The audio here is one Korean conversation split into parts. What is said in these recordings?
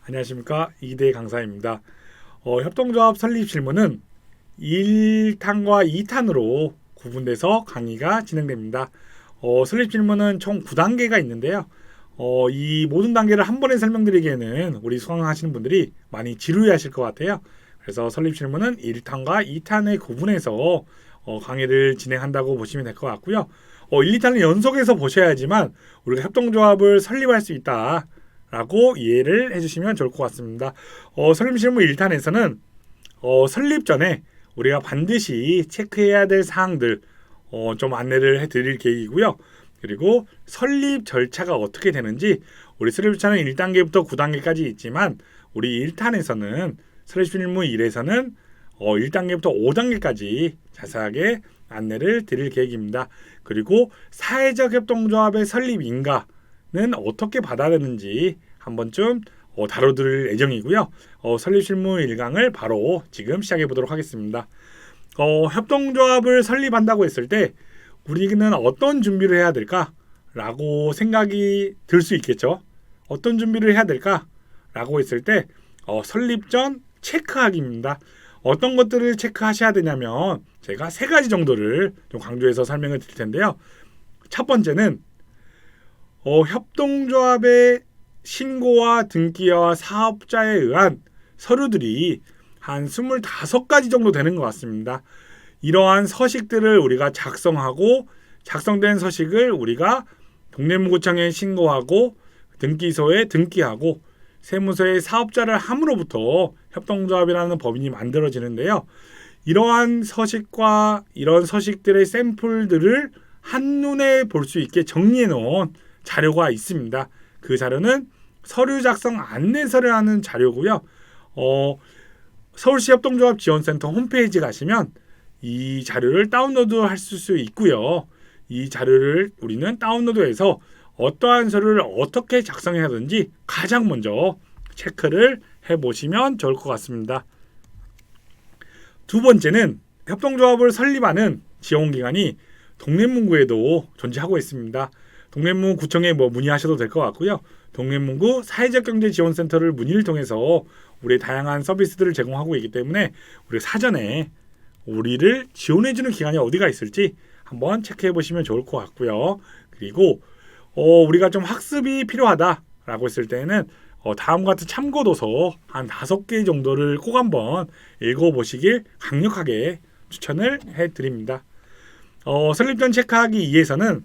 안녕하십니까, 이대 강사입니다. 협동조합 설립 실무는 1탄과 2탄으로 구분돼서 강의가 진행됩니다. 설립 실무는 총 9단계가 있는데요. 이 모든 단계를 한 번에 설명드리기에는 우리 수강하시는 분들이 많이 지루해하실 것 같아요. 그래서 설립 실무는 1탄과 2탄에 구분해서 강의를 진행한다고 보시면 될 것 같고요. 1, 2탄을 연속해서 보셔야지만 우리가 협동조합을 설립할 수 있다 라고 이해를 해주시면 좋을 것 같습니다. 설립 실무 1탄에서는 설립 전에 우리가 반드시 체크해야 될 사항들 좀 안내를 해드릴 계획이고요. 그리고 설립 절차가 어떻게 되는지, 우리 설립 절차는 1단계부터 9단계까지 있지만 우리 1탄에서는 설립 실무 1에서는 1단계부터 5단계까지 자세하게 안내를 드릴 계획입니다. 그리고 사회적 협동조합의 설립 인가는 어떻게 받아야 되는지 한 번쯤 다뤄드릴 예정이고요. 설립 실무 1강을 바로 지금 시작해 보도록 하겠습니다. 협동조합을 설립한다고 했을 때 우리는 어떤 준비를 해야 될까라고 생각이 들 수 있겠죠. 어떤 준비를 해야 될까라고 했을 때 설립 전 체크하기입니다. 어떤 것들을 체크하셔야 되냐면 제가 3가지 정도를 좀 강조해서 설명을 드릴 텐데요. 첫 번째는 협동조합의 신고와 등기와 사업자에 의한 서류들이 한 25가지 정도 되는 것 같습니다. 이러한 서식들을 우리가 작성하고, 작성된 서식을 우리가 동래문구청에 신고하고, 등기소에 등기하고, 세무서에 사업자를 함으로부터 협동조합이라는 법인이 만들어지는데요. 이러한 서식과 이런 서식들의 샘플들을 한눈에 볼 수 있게 정리해 놓은 자료가 있습니다. 그 자료는 서류 작성 안내서라는 자료고요. 서울시 협동조합 지원센터 홈페이지 가시면 이 자료를 다운로드 하실 수 있고요. 이 자료를 우리는 다운로드해서 어떠한 서류를 어떻게 작성해야 하는지 가장 먼저 체크를 해보시면 좋을 것 같습니다. 두 번째는 협동조합을 설립하는 지원기관이 동래문구에도 존재하고 있습니다. 동래문구청에 문의하셔도 될 것 같고요. 동래문구 사회적경제지원센터를 문의를 통해서 우리 다양한 서비스들을 제공하고 있기 때문에 우리 사전에 우리를 지원해주는 기관이 어디가 있을지 한번 체크해 보시면 좋을 것 같고요. 그리고 우리가 좀 학습이 필요하다라고 했을 때는 다음과 같은 참고도서 한 5개 정도를 꼭 한번 읽어보시길 강력하게 추천을 해드립니다. 설립 전 체크하기 2에서는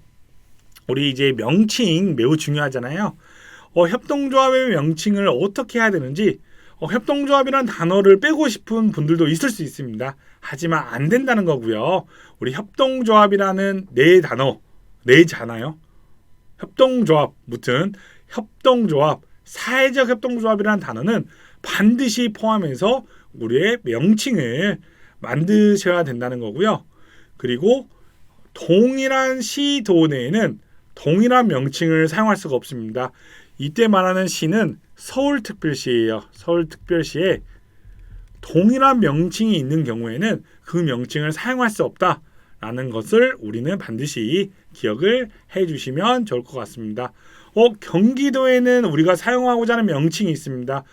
우리 이제 명칭 매우 중요하잖아요. 협동조합의 명칭을 어떻게 해야 되는지, 협동조합이란 단어를 빼고 싶은 분들도 있을 수 있습니다. 하지만 안 된다는 거고요. 우리 협동조합이라는 네잖아요. 협동조합, 무튼 협동조합, 사회적 협동조합이라는 단어는 반드시 포함해서 우리의 명칭을 만드셔야 된다는 거고요. 그리고 동일한 시도 내에는 동일한 명칭을 사용할 수가 없습니다. 이때 말하는 시는 서울특별시예요. 서울특별시에 동일한 명칭이 있는 경우에는 그 명칭을 사용할 수 없다라는 것을 우리는 반드시 기억을 해주시면 좋을 것 같습니다. 경기도에는 우리가 사용하고자 하는 명칭이 있습니다.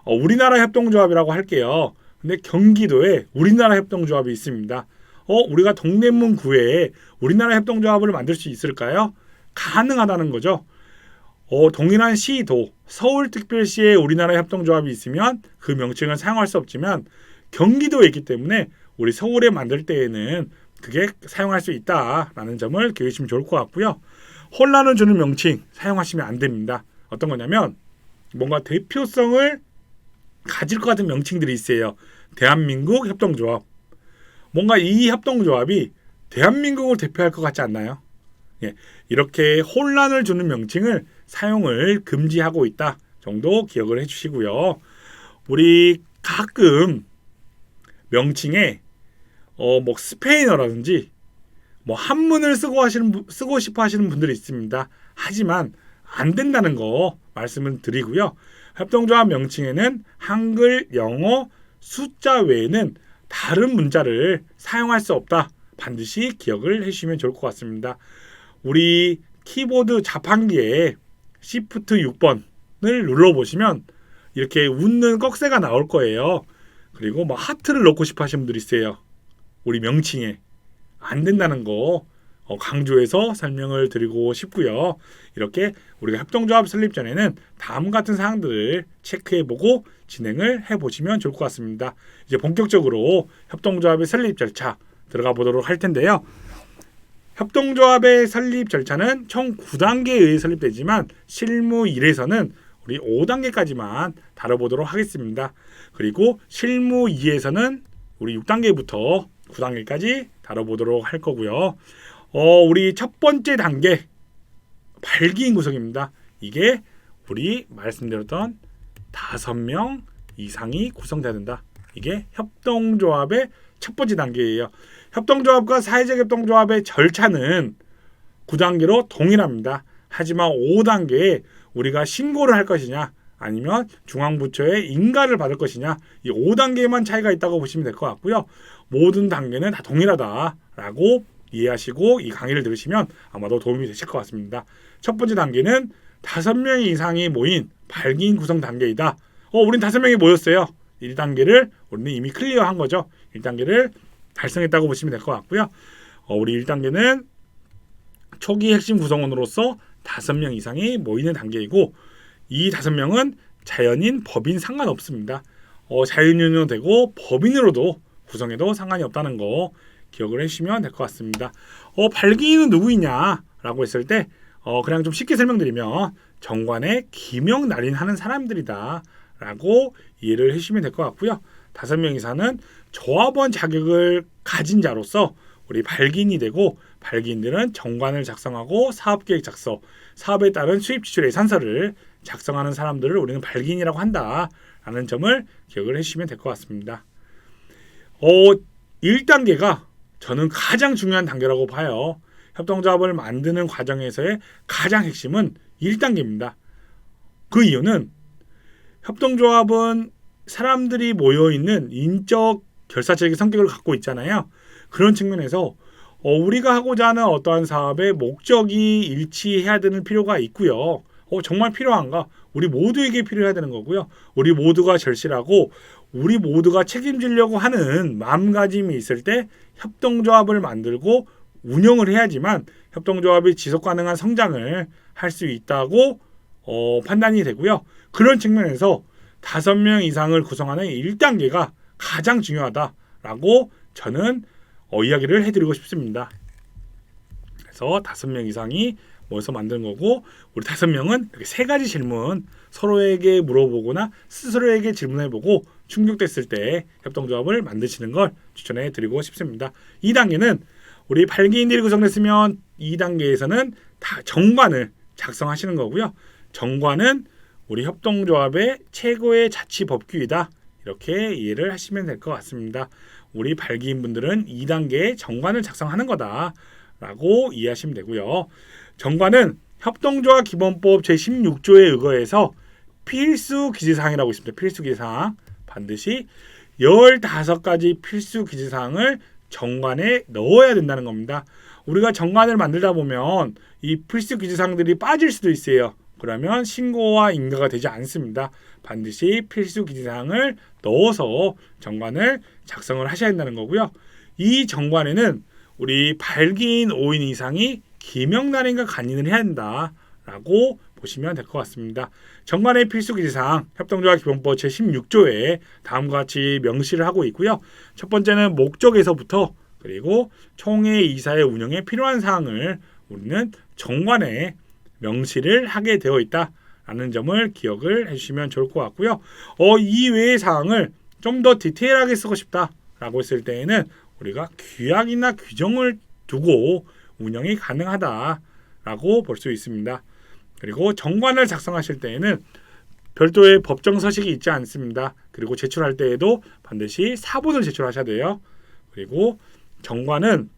우리나라 협동조합이라고 할게요. 근데 경기도에 우리나라 협동조합이 있습니다. 우리가 동래문구에 우리나라 협동조합을 만들 수 있을까요? 가능하다는 거죠. 동일한 시도, 서울특별시에 우리나라 협동조합이 있으면 그 명칭을 사용할 수 없지만 경기도에 있기 때문에 우리 서울에 만들 때에는 그게 사용할 수 있다라는 점을 기억하시면 좋을 것 같고요. 혼란을 주는 명칭 사용하시면 안 됩니다. 어떤 거냐면 뭔가 대표성을 가질 것 같은 명칭들이 있어요. 대한민국 협동조합. 뭔가 이 협동조합이 대한민국을 대표할 것 같지 않나요? 이렇게 혼란을 주는 명칭을 사용을 금지하고 있다 정도 기억을 해주시고요. 우리 가끔 명칭에 스페인어라든지 한문을 쓰고 싶어 하시는 분들이 있습니다. 하지만 안 된다는 거 말씀을 드리고요. 협동조합 명칭에는 한글, 영어, 숫자 외에는 다른 문자를 사용할 수 없다. 반드시 기억을 해주시면 좋을 것 같습니다. 우리 키보드 자판기에 Shift 6번을 눌러보시면 이렇게 웃는 꺽쇠가 나올 거예요. 그리고 뭐 하트를 넣고 싶어 하시는 분들이 있어요. 우리 명칭에 안 된다는 거 강조해서 설명을 드리고 싶고요. 이렇게 우리가 협동조합 설립 전에는 다음 같은 사항들을 체크해보고 진행을 해보시면 좋을 것 같습니다. 이제 본격적으로 협동조합의 설립 절차 들어가 보도록 할 텐데요. 협동조합의 설립 절차는 총 9단계에 의해 설립되지만 실무 1에서는 우리 5단계까지만 다뤄보도록 하겠습니다. 그리고 실무 2에서는 우리 6단계부터 9단계까지 다뤄보도록 할 거고요. 우리 첫 번째 단계 발기인 구성입니다. 이게 우리 말씀드렸던 5명 이상이 구성돼야 된다. 이게 협동조합의 첫 번째 단계예요. 협동조합과 사회적 협동조합의 절차는 9단계로 동일합니다. 하지만 5단계에 우리가 신고를 할 것이냐 아니면 중앙부처의 인가를 받을 것이냐 이 5단계만 차이가 있다고 보시면 될 것 같고요. 모든 단계는 다 동일하다라고 이해하시고 이 강의를 들으시면 아마도 도움이 되실 것 같습니다. 첫 번째 단계는 5명 이상이 모인 발기인 구성 단계이다. 우린 5명이 모였어요. 1단계를 우리는 이미 클리어한 거죠. 1단계를 달성했다고 보시면 될 것 같고요. 우리 1단계는 초기 핵심 구성원으로서 5명 이상이 모이는 단계이고 이 5명은 자연인, 법인 상관없습니다. 자연인으로 되고 법인으로도 구성해도 상관이 없다는 거 기억을 해주시면 될 것 같습니다. 발기인은 누구이냐라고 했을 때 그냥 좀 쉽게 설명드리면 정관에 기명 날인하는 사람들이다 라고 이해를 해주시면 될 것 같고요. 5명 이상은 조합원 자격을 가진 자로서 우리 발기인이 되고 발기인들은 정관을 작성하고 사업계획 작성, 사업에 따른 수입 지출 예산서를 작성하는 사람들을 우리는 발기인이라고 한다라는 점을 기억을 해주시면 될 것 같습니다. 1단계가 저는 가장 중요한 단계라고 봐요. 협동조합을 만드는 과정에서의 가장 핵심은 1단계입니다. 그 이유는 협동조합은 사람들이 모여있는 인적 결사적인 성격을 갖고 있잖아요. 그런 측면에서 우리가 하고자 하는 어떠한 사업의 목적이 일치해야 되는 필요가 있고요. 정말 필요한가? 우리 모두에게 필요해야 되는 거고요. 우리 모두가 절실하고 우리 모두가 책임지려고 하는 마음가짐이 있을 때 협동조합을 만들고 운영을 해야지만 협동조합이 지속가능한 성장을 할 수 있다고 판단이 되고요. 그런 측면에서 5명 이상을 구성하는 1단계가 가장 중요하다라고 저는 이야기를 해드리고 싶습니다. 그래서 5명 이상이 모여서 만든 거고 우리 5명은 이렇게 3가지 질문 서로에게 물어보거나 스스로에게 질문해보고 충족됐을 때 협동조합을 만드시는 걸 추천해 드리고 싶습니다. 2단계는 우리 발기인들이 구성됐으면 2단계에서는 다 정관을 작성하시는 거고요. 정관은 우리 협동조합의 최고의 자치 법규이다. 이렇게 이해를 하시면 될 것 같습니다. 우리 발기인분들은 2단계의 정관을 작성하는 거다라고 이해하시면 되고요. 정관은 협동조합 기본법 제16조에 의거해서 필수 기재사항이라고 있습니다. 필수 기재사항 반드시 15가지 필수 기재사항을 정관에 넣어야 된다는 겁니다. 우리가 정관을 만들다 보면 이 필수 기재사항들이 빠질 수도 있어요. 그러면 신고와 인가가 되지 않습니다. 반드시 필수 기재사항을 넣어서 정관을 작성을 하셔야 된다는 거고요. 이 정관에는 우리 발기인 5인 이상이 기명날인과 간인을 해야 한다라고 보시면 될 것 같습니다. 정관의 필수 기재사항 협동조합 기본법 제16조에 다음과 같이 명시를 하고 있고요. 첫 번째는 목적에서부터 그리고 총회 이사의 운영에 필요한 사항을 우리는 정관에 명시를 하게 되어 있다라는 점을 기억을 해주시면 좋을 것 같고요. 이 외의 사항을 좀 더 디테일하게 쓰고 싶다라고 했을 때에는 우리가 규약이나 규정을 두고 운영이 가능하다라고 볼 수 있습니다. 그리고 정관을 작성하실 때에는 별도의 법정 서식이 있지 않습니다. 그리고 제출할 때에도 반드시 사본을 제출하셔야 돼요. 그리고 정관은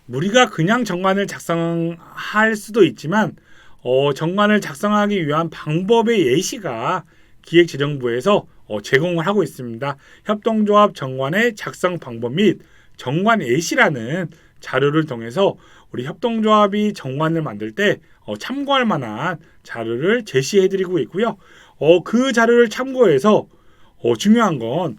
우리가 그냥 정관을 작성할 수도 있지만 정관을 작성하기 위한 방법의 예시가 기획재정부에서 제공을 하고 있습니다. 협동조합 정관의 작성 방법 및 정관 예시라는 자료를 통해서 우리 협동조합이 정관을 만들 때 참고할 만한 자료를 제시해드리고 있고요. 그 자료를 참고해서 중요한 건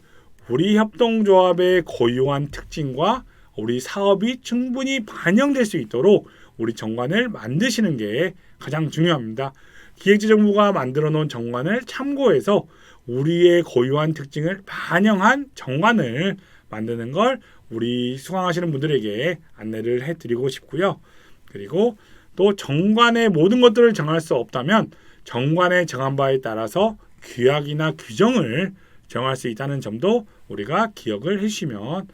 우리 협동조합의 고유한 특징과 우리 사업이 충분히 반영될 수 있도록 우리 정관을 만드시는 게 가장 중요합니다. 기획재정부가 만들어 놓은 정관을 참고해서 우리의 고유한 특징을 반영한 정관을 만드는 걸 우리 수강하시는 분들에게 안내를 해드리고 싶고요. 그리고 또 정관의 모든 것들을 정할 수 없다면 정관의 정한 바에 따라서 규약이나 규정을 정할 수 있다는 점도 우리가 기억을 해주시면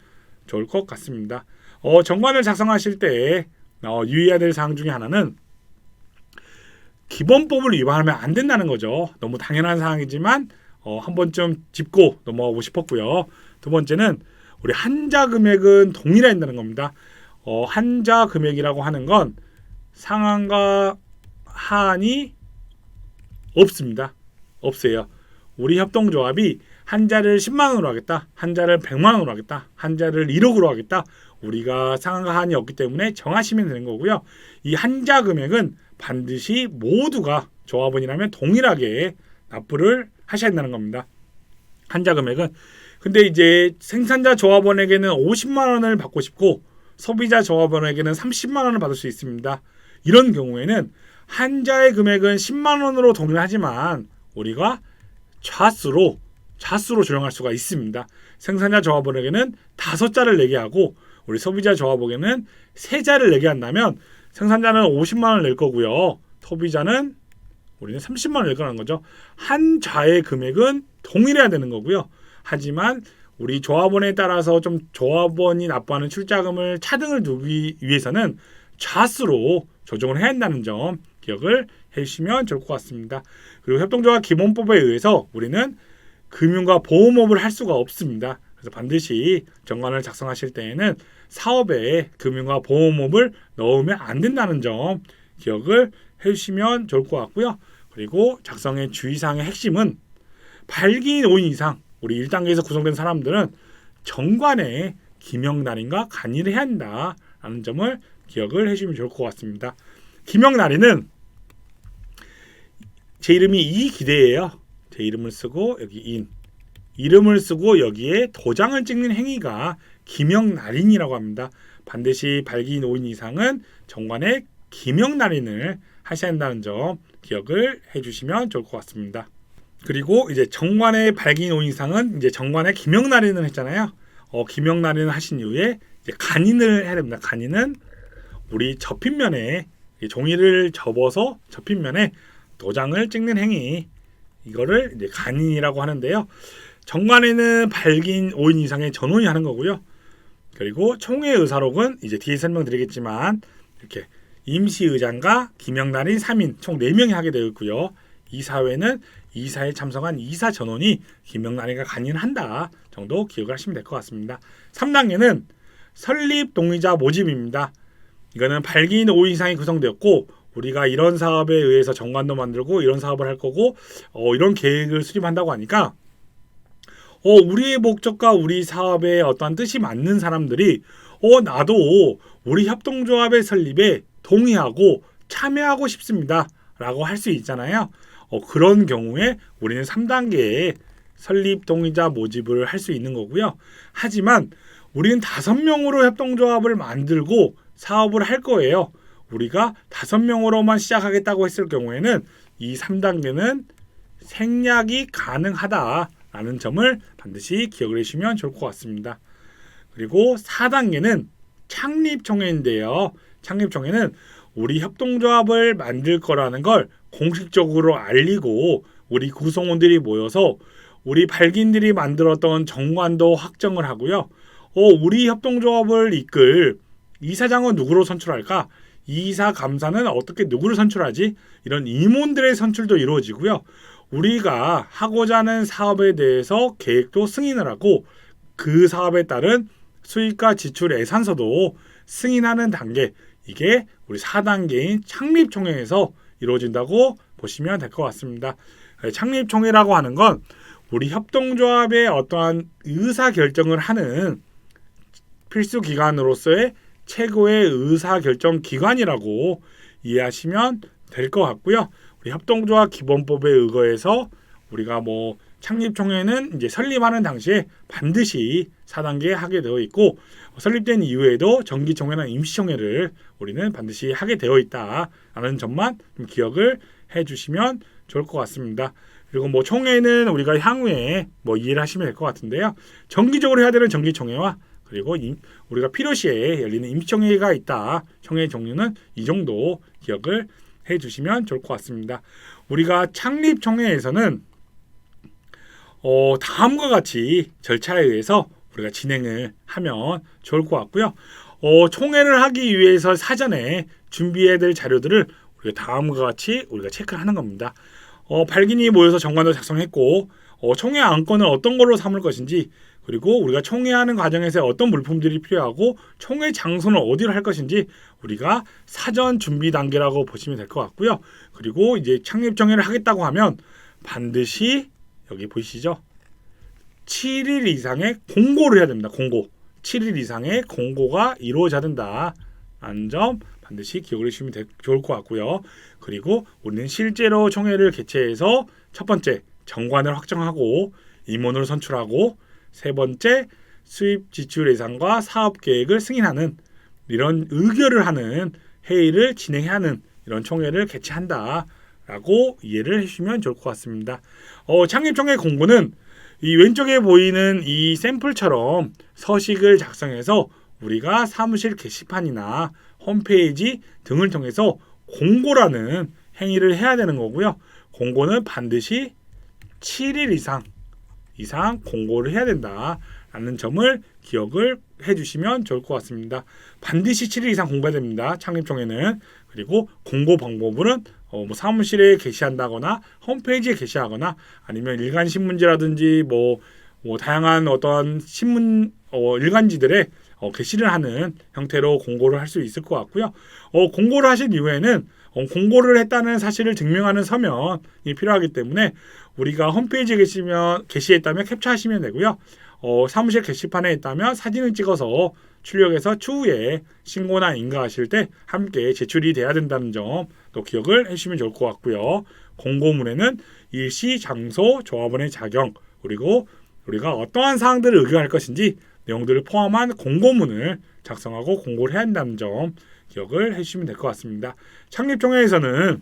좋을 것 같습니다. 정관을 작성하실 때 유의해야 될 사항 중에 하나는 기본법을 위반하면 안 된다는 거죠. 너무 당연한 사항이지만 한 번쯤 짚고 넘어가고 싶었고요. 두 번째는 우리 한자 금액은 동일해야 한다는 겁니다. 한자 금액이라고 하는 건 상한과 하한이 없습니다. 없어요. 우리 협동조합이 한자를 10만 원으로 하겠다. 한자를 100만 원으로 하겠다. 한자를 1억으로 하겠다. 우리가 상한과 하한이 없기 때문에 정하시면 되는 거고요. 이 한자 금액은 반드시 모두가 조합원이라면 동일하게 납부를 하셔야 한다는 겁니다. 한자 금액은. 근데 이제 생산자 조합원에게는 50만 원을 받고 싶고 소비자 조합원에게는 30만 원을 받을 수 있습니다. 이런 경우에는 한자의 금액은 10만 원으로 동일하지만 우리가 좌수로 조정할 수가 있습니다. 생산자 조합원에게는 5자를 내게 하고 우리 소비자 조합원에게는 3자를 내게 한다면 생산자는 50만 원을 낼 거고요. 소비자는 우리는 30만 원을 낼 거라는 거죠. 한 자의 금액은 동일해야 되는 거고요. 하지만 우리 조합원에 따라서 좀 조합원이 납부하는 출자금을 차등을 두기 위해서는 좌수로 조정을 해야 한다는 점 기억을 해주시면 좋을 것 같습니다. 그리고 협동조합 기본법에 의해서 우리는 금융과 보험업을 할 수가 없습니다. 그래서 반드시 정관을 작성하실 때에는 사업에 금융과 보험업을 넣으면 안 된다는 점 기억을 해주시면 좋을 것 같고요. 그리고 작성의 주의사항의 핵심은 발기인 5인 이상 우리 1단계에서 구성된 사람들은 정관에 기명날인과 간이를 해야 한다라는 점을 기억을 해주시면 좋을 것 같습니다. 기명날인은 제 이름이 이기대예요. 제 이름을 쓰고 여기 인 이름을 쓰고 여기에 도장을 찍는 행위가 기명날인이라고 합니다. 반드시 발기인 5인 이상은 정관에 기명날인을 하셔야 한다는 점 기억을 해주시면 좋을 것 같습니다. 그리고 이제 정관에 발기인 5인 이상은 이제 정관에 기명날인을 했잖아요. 기명날인을 하신 이후에 이제 간인을 해야 됩니다. 간인은 우리 접힌면에 종이를 접어서 접힌면에 도장을 찍는 행위 이거를 이제 간인이라고 하는데요. 정관에는 발기인 5인 이상의 전원이 하는 거고요. 그리고 총회 의사록은 이제 뒤에 설명드리겠지만 이렇게 임시의장과 기명날인 3인 총 4명이 하게 되어 있고요. 이사회는 이사에 참석한 이사 전원이 기명날인과 간인을 한다 정도 기억을 하시면 될 것 같습니다. 3단계는 설립 동의자 모집입니다. 이거는 발기인 5인 이상이 구성되었고 우리가 이런 사업에 의해서 정관도 만들고 이런 사업을 할 거고 이런 계획을 수립한다고 하니까 우리의 목적과 우리 사업에 어떠한 뜻이 맞는 사람들이 나도 우리 협동조합의 설립에 동의하고 참여하고 싶습니다 라고 할 수 있잖아요. 그런 경우에 우리는 3단계에 설립 동의자 모집을 할 수 있는 거고요. 하지만 우리는 5명으로 협동조합을 만들고 사업을 할 거예요. 우리가 5명으로만 시작하겠다고 했을 경우에는 이 3단계는 생략이 가능하다라는 점을 반드시 기억을 해주시면 좋을 것 같습니다. 그리고 4단계는 창립총회인데요. 창립총회는 우리 협동조합을 만들 거라는 걸 공식적으로 알리고 우리 구성원들이 모여서 우리 발기인들이 만들었던 정관도 확정을 하고요. 우리 협동조합을 이끌 이사장은 누구로 선출할까? 이사 감사는 어떻게 누구를 선출하지? 이런 임원들의 선출도 이루어지고요. 우리가 하고자 하는 사업에 대해서 계획도 승인을 하고 그 사업에 따른 수익과 지출 예산서도 승인하는 단계 이게 우리 4단계인 창립총회에서 이루어진다고 보시면 될 것 같습니다. 창립총회라고 하는 건 우리 협동조합의 어떠한 의사결정을 하는 필수 기관으로서의 최고의 의사결정 기관이라고 이해하시면 될 것 같고요. 우리 협동조합 기본법에 의거해서 우리가 창립총회는 이제 설립하는 당시에 반드시 4단계 하게 되어 있고, 설립된 이후에도 정기총회나 임시총회를 우리는 반드시 하게 되어 있다라는 점만 좀 기억을 해주시면 좋을 것 같습니다. 그리고 총회는 우리가 향후에 이해를 하시면 될 것 같은데요. 정기적으로 해야 되는 정기총회와 그리고 우리가 필요시에 열리는 임시총회가 있다. 총회 종류는 이 정도 기억을 해주시면 좋을 것 같습니다. 우리가 창립총회에서는 다음과 같이 절차에 의해서 우리가 진행을 하면 좋을 것 같고요. 총회를 하기 위해서 사전에 준비해야 될 자료들을 우리가 다음과 같이 우리가 체크를 하는 겁니다. 발기인이 모여서 정관을 작성했고, 총회 안건을 어떤 걸로 삼을 것인지, 그리고 우리가 총회하는 과정에서 어떤 물품들이 필요하고 총회 장소는 어디로 할 것인지 우리가 사전 준비 단계라고 보시면 될 것 같고요. 그리고 이제 창립총회를 하겠다고 하면 반드시 여기 보이시죠? 7일 이상의 공고를 해야 됩니다. 공고. 7일 이상의 공고가 이루어져야 된다라는 점 반드시 기억을 해주시면 좋을 것 같고요. 그리고 우리는 실제로 총회를 개최해서 첫 번째 정관을 확정하고 임원을 선출하고, 세 번째 수입 지출 예산과 사업 계획을 승인하는 이런 의결을 하는 회의를 진행해야 하는 이런 총회를 개최한다라고 이해를 해주시면 좋을 것 같습니다. 창립총회 공고는 이 왼쪽에 보이는 이 샘플처럼 서식을 작성해서 우리가 사무실 게시판이나 홈페이지 등을 통해서 공고라는 행위를 해야 되는 거고요. 공고는 반드시 7일 이상 공고를 해야 된다라는 점을 기억을 해주시면 좋을 것 같습니다. 반드시 7일 이상 공부해야 됩니다. 창립총회는. 그리고 공고 방법은 사무실에 게시한다거나 홈페이지에 게시하거나 아니면 일간 신문지라든지 다양한 어떤 신문 일간지들에 게시를 하는 형태로 공고를 할 수 있을 것 같고요. 공고를 하신 이후에는 공고를 했다는 사실을 증명하는 서면이 필요하기 때문에 우리가 홈페이지에 게시했다면 캡처하시면 되고요. 사무실 게시판에 있다면 사진을 찍어서 출력해서 추후에 신고나 인가하실 때 함께 제출이 돼야 된다는 점 또 기억을 해주시면 좋을 것 같고요. 공고문에는 일시, 장소, 조합원의 자격, 그리고 우리가 어떠한 사항들을 의결할 것인지 내용들을 포함한 공고문을 작성하고 공고를 해야 한다는 점 기억을 해주시면 될 것 같습니다. 창립총회에서는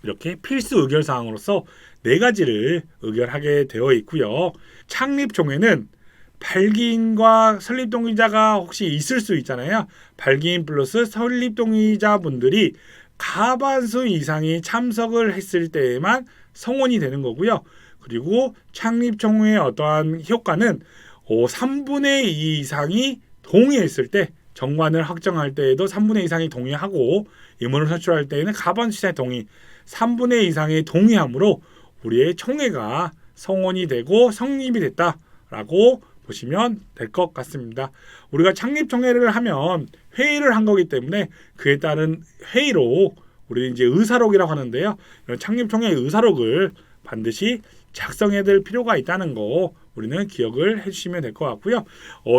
이렇게 필수 의결 사항으로서 4가지를 의결하게 되어 있고요. 창립총회는 발기인과 설립동의자가 혹시 있을 수 있잖아요. 발기인 플러스 설립동의자분들이 과반수 이상이 참석을 했을 때에만 성원이 되는 거고요. 그리고 창립총회의 어떠한 효과는 3분의 2 이상이 동의했을 때, 정관을 확정할 때에도 3분의 2 이상이 동의하고 임원을 선출할 때에는 과반수 이상의 동의, 3분의 2 이상의 동의함으로 우리의 총회가 성원이 되고 성립이 됐다라고 보시면 될 것 같습니다. 우리가 창립총회를 하면 회의를 한 거기 때문에 그에 따른 회의록, 우리 이제 의사록이라고 하는데요. 이런 창립총회 의사록을 반드시 작성해야 될 필요가 있다는 거 우리는 기억을 해주시면 될 것 같고요.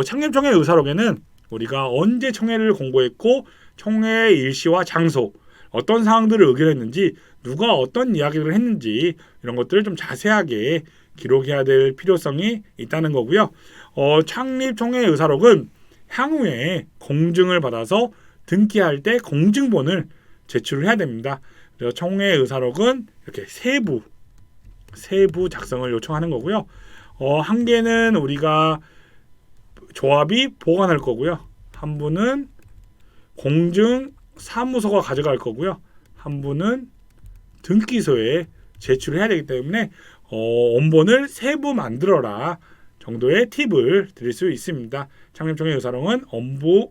창립총회 의사록에는 우리가 언제 총회를 공고했고 총회의 일시와 장소, 어떤 사항들을 의결했는지, 누가 어떤 이야기를 했는지 이런 것들을 좀 자세하게 기록해야 될 필요성이 있다는 거고요. 창립총회 의사록은 향후에 공증을 받아서 등기할 때 공증본을 제출을 해야 됩니다. 그래서 총회 의사록은 이렇게 세부 작성을 요청하는 거고요. 한 개는 우리가 조합이 보관할 거고요. 한 분은 공증 사무소가 가져갈 거고요. 한 분은 등기소에 제출을 해야 되기 때문에 원본을 세부 만들어라 정도의 팁을 드릴 수 있습니다. 창립총회 의사록은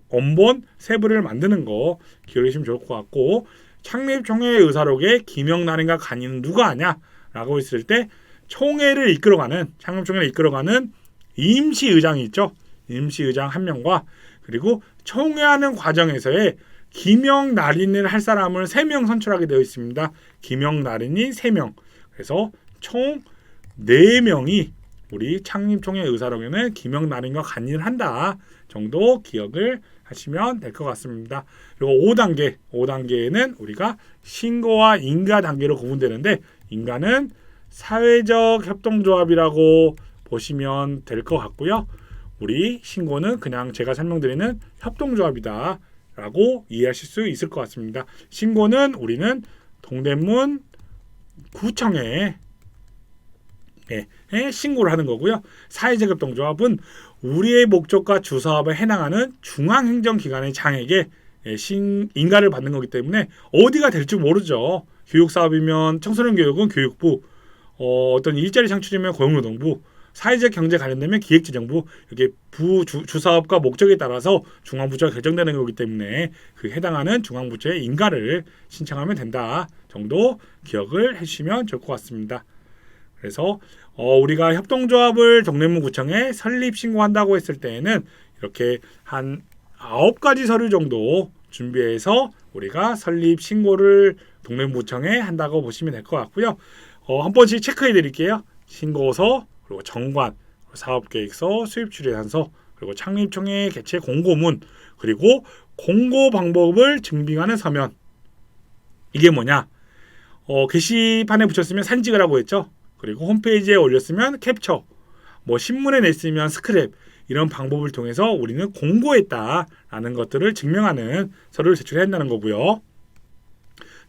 원본 세부를 만드는 거 기억해 주시면 좋을 것 같고, 창립총회 의사록에 기명날인과 간인은 누가 하냐라고 했을 때 총회를 이끌어가는, 창립총회를 이끌어가는 임시의장이 있죠. 임시의장 1명과 그리고 총회하는 과정에서의 기명날인을 할 사람을 3명 선출하게 되어 있습니다. 기명날인이 3명. 그래서 총 4명이 우리 창립총회 의사록에는 김영란임과 간이를 한다 정도 기억을 하시면 될 것 같습니다. 그리고 5단계에는 우리가 신고와 인가 단계로 구분되는데, 인가는 사회적 협동조합이라고 보시면 될 것 같고요. 우리 신고는 그냥 제가 설명드리는 협동조합이다 라고 이해하실 수 있을 것 같습니다. 신고는 우리는 동대문 구청에 신고를 하는 거고요. 사회적 협동조합은 우리의 목적과 주사업에 해당하는 중앙행정기관의 장에게 인가를 받는 거기 때문에 어디가 될지 모르죠. 교육사업이면 청소년 교육은 교육부, 어떤 일자리 창출이면 고용노동부, 사회적 경제 관련되면 기획재정부, 이렇게 주사업과 목적에 따라서 중앙부처가 결정되는 거기 때문에 그 해당하는 중앙부처의 인가를 신청하면 된다 정도 기억을 해주시면 좋을 것 같습니다. 그래서 우리가 협동조합을 동대문구청에 설립 신고한다고 했을 때에는 이렇게 한 9가지 서류 정도 준비해서 우리가 설립 신고를 동대문구청에 한다고 보시면 될 것 같고요. 한 번씩 체크해 드릴게요. 신고서, 그리고 정관, 사업계획서, 수입추례단서, 그리고 창립총회 개최 공고문, 그리고 공고 방법을 증빙하는 서면. 이게 뭐냐? 게시판에 붙였으면 사진 찍으라고 했죠. 그리고 홈페이지에 올렸으면 캡처, 신문에 냈으면 스크랩, 이런 방법을 통해서 우리는 공고했다라는 것들을 증명하는 서류를 제출해야 한다는 거고요.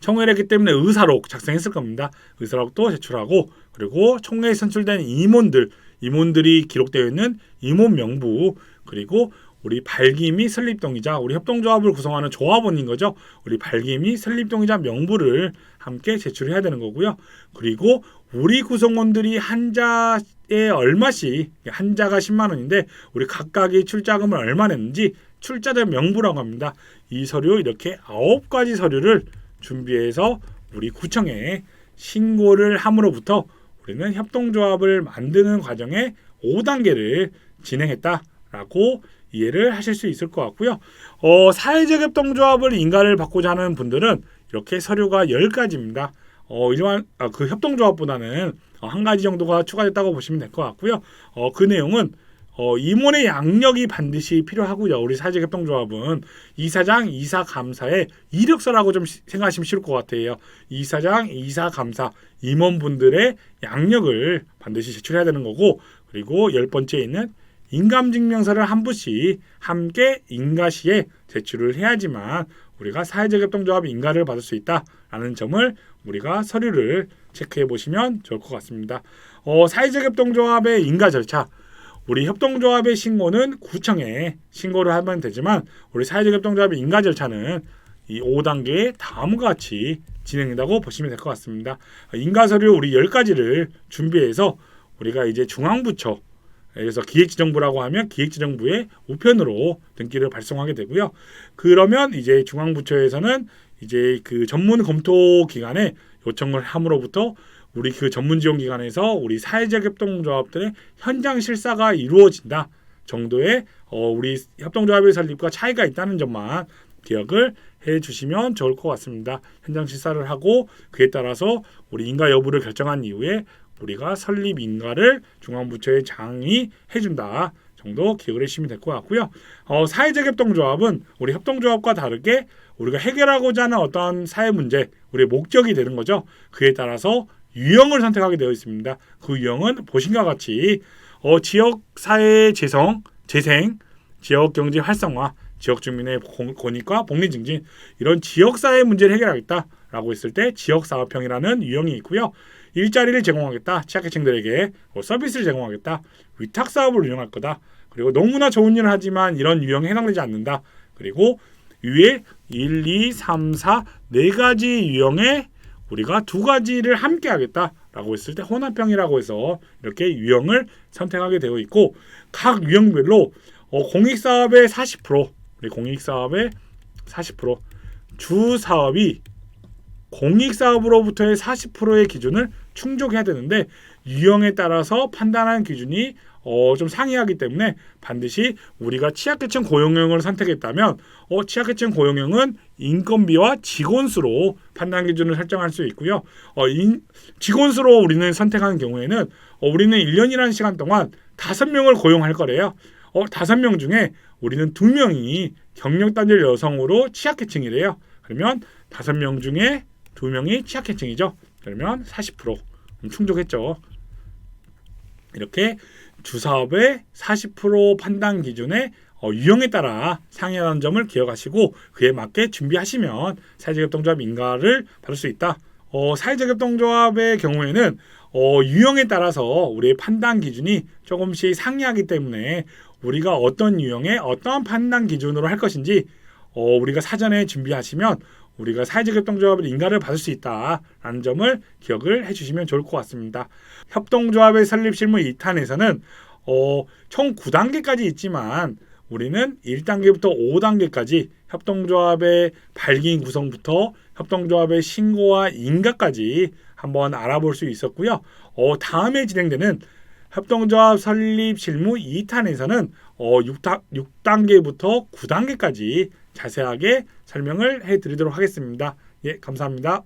총회를 했기 때문에 의사록 작성했을 겁니다. 의사록도 제출하고, 그리고 총회에 선출된 임원들이 기록되어 있는 임원 명부, 그리고 우리 발기 및 설립동의자, 우리 협동조합을 구성하는 조합원인 거죠. 우리 발기 및 설립동의자 명부를 함께 제출해야 되는 거고요. 그리고 우리 구성원들이 한 자에 얼마씩, 한 자가 10만 원인데 우리 각각의 출자금을 얼마 냈는지 출자자 명부라고 합니다. 이 서류, 이렇게 9가지 서류를 준비해서 우리 구청에 신고를 함으로부터 우리는 협동조합을 만드는 과정에 5단계를 진행했다라고 이해를 하실 수 있을 것 같고요. 사회적 협동조합을 인가를 받고자 하는 분들은 이렇게 서류가 10가지입니다. 일반 그 협동조합보다는 한 가지 정도가 추가됐다고 보시면 될 것 같고요. 그 내용은 임원의 양력이 반드시 필요하고요. 우리 사회적 협동조합은 이사장, 이사감사의 이력서라고 좀 생각하시면 쉬울 것 같아요. 이사장, 이사감사, 임원분들의 양력을 반드시 제출해야 되는 거고, 그리고 10번째에 있는 인감증명서를 한 부씩 함께 인가 시에 제출을 해야지만 우리가 사회적 협동조합 인가를 받을 수 있다라는 점을 우리가 서류를 체크해 보시면 좋을 것 같습니다. 사회적 협동조합의 인가 절차, 우리 협동조합의 신고는 구청에 신고를 하면 되지만 우리 사회적 협동조합의 인가 절차는 이 5단계에 다음과 같이 진행된다고 보시면 될 것 같습니다. 인가 서류 우리 10가지를 준비해서 우리가 이제 중앙부처, 그래서 기획지정부라고 하면 기획지정부의 우편으로 등기를 발송하게 되고요. 그러면 이제 중앙부처에서는 이제 그 전문 검토 기관에 요청을 함으로부터 우리 그 전문 지원 기관에서 우리 사회적 협동조합들의 현장 실사가 이루어진다 정도의 우리 협동조합의 설립과 차이가 있다는 점만 기억을 해주시면 좋을 것 같습니다. 현장 실사를 하고 그에 따라서 우리 인가 여부를 결정한 이후에 우리가 설립 인가를 중앙부처의 장이 해준다 정도 기억을 해주시면 될 것 같고요. 사회적 협동조합은 우리 협동조합과 다르게 우리가 해결하고자 하는 어떤 사회 문제, 우리의 목적이 되는 거죠. 그에 따라서 유형을 선택하게 되어 있습니다. 그 유형은 보신과 같이 지역사회 재생, 지역경제 활성화, 지역주민의 권익과 복리 증진, 이런 지역사회 문제를 해결하겠다라고 했을 때 지역사업형이라는 유형이 있고요. 일자리를 제공하겠다, 취약계층들에게 서비스를 제공하겠다, 위탁사업을 운영할 거다, 그리고 너무나 좋은 일을 하지만 이런 유형에 해당되지 않는다, 그리고 위에 1, 2, 3, 4 4가지 유형에 우리가 2가지를 함께 하겠다라고 했을 때 혼합형이라고 해서 이렇게 유형을 선택하게 되어 있고, 각 유형별로 공익사업의 40%, 우리 공익사업의 40%, 주사업이 공익사업으로부터의 40%의 기준을 충족해야 되는데 유형에 따라서 판단한 기준이 좀 상이하기 때문에 반드시 우리가 취약계층 고용형을 선택했다면 취약계층 고용형은 인건비와 직원 수로 판단 기준을 설정할 수 있고요. 직원 수로 우리는 선택하는 경우에는 우리는 1년이라는 시간 동안 5명을 고용할 거래요. 5명 중에 우리는 2명이 경력 단절 여성으로 취약계층이래요. 그러면 5명 중에 2명이 취약계층이죠. 그러면 40% 충족했죠. 이렇게 주사업의 40% 판단 기준의 유형에 따라 상이하는 점을 기억하시고 그에 맞게 준비하시면 사회적협동조합 인가를 받을 수 있다. 사회적협동조합의 경우에는 유형에 따라서 우리의 판단 기준이 조금씩 상이하기 때문에 우리가 어떤 유형의 어떠한 판단 기준으로 할 것인지 우리가 사전에 준비하시면 우리가 사회적협동조합의 인가를 받을 수 있다라는 점을 기억을 해주시면 좋을 것 같습니다. 협동조합의 설립 실무 2탄에서는 총 9단계까지 있지만 우리는 1단계부터 5단계까지 협동조합의 발기 구성부터 협동조합의 신고와 인가까지 한번 알아볼 수 있었고요. 다음에 진행되는 협동조합 설립 실무 2탄에서는 6단계부터 9단계까지 자세하게 설명을 해드리도록 하겠습니다. 예, 감사합니다.